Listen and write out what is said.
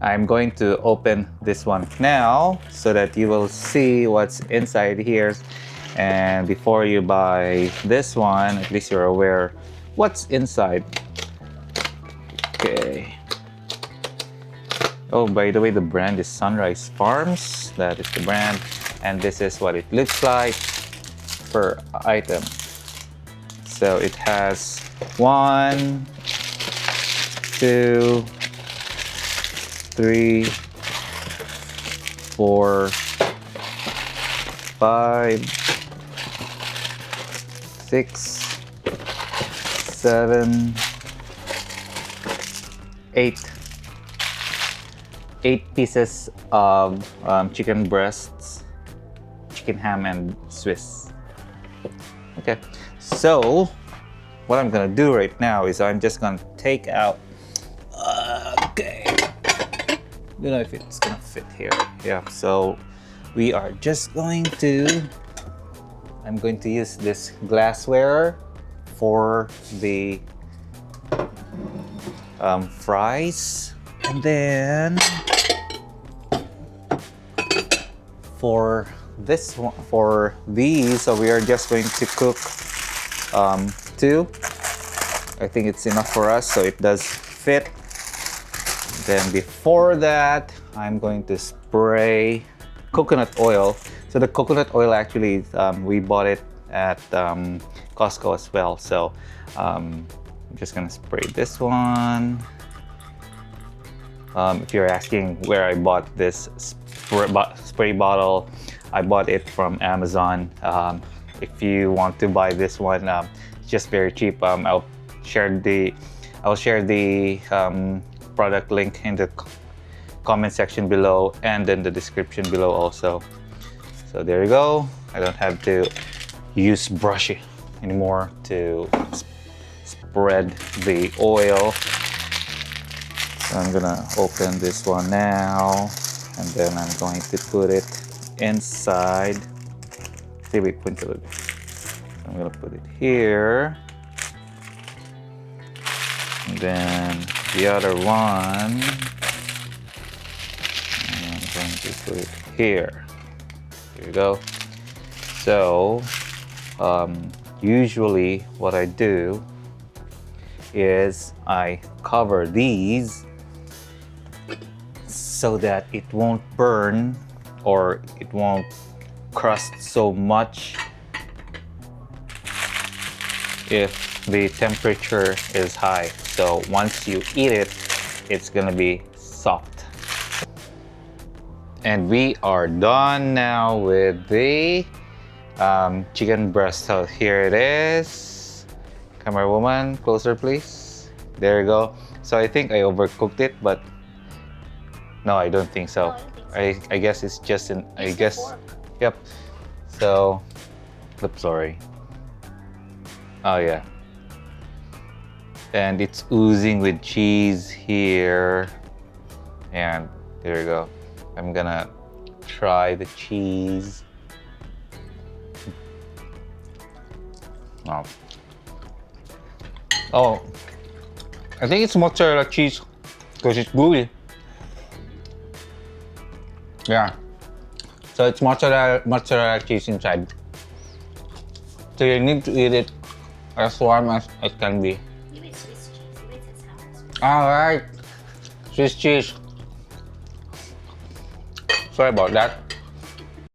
I'm going to open this one now so that you will see what's inside here. And before you buy this one, at least you're aware what's inside. Okay. Oh, by the way, the brand is Sunrise Farms. That is the brand. And this is what it looks like per item. So it has 1, 2, 3, 4, 5, 6, 7, 8. 8 pieces of chicken breasts, chicken ham, and Swiss. Okay, so what I'm gonna do right now is I'm just gonna take out. Okay, don't know if it's gonna fit here. Yeah, so we are just going to. I'm going to use this glassware for the fries, and then for this one, for these, so we are just going to cook 2. I think it's enough for us, so it does fit. Then before that, I'm going to spray coconut oil. So the coconut oil actually, we bought it at Costco as well. So I'm just gonna spray this one. If you're asking where I bought this spray bottle, I bought it from Amazon. If you want to buy this one, it's just very cheap. I'll share the product link in the comment section below and in the description below also. So there you go. I don't have to use brush anymore to spread the oil. So I'm gonna open this one now, and then I'm going to put it inside. See, wait, point a little bit. I'm gonna put it here, and then the other one, I'm going to put it here. Here you go. So usually what I do is I cover these so that it won't burn or it won't crust so much if the temperature is high. So once you eat it, it's gonna be soft. And we are done now with the chicken breast. So here it is. Camera woman, closer please. There you go. So I think I overcooked it, but no, I don't think so. I guess it's just an, I guess, yep. So, oops, sorry. Oh yeah. And it's oozing with cheese here. And there you go. I'm gonna try the cheese. Oh, I think it's mozzarella cheese because it's gooey. Yeah, so it's mozzarella cheese inside. So you need to eat it as warm as it can be. You eat Swiss cheese. You eat it sour. All right, Swiss cheese. Sorry about that.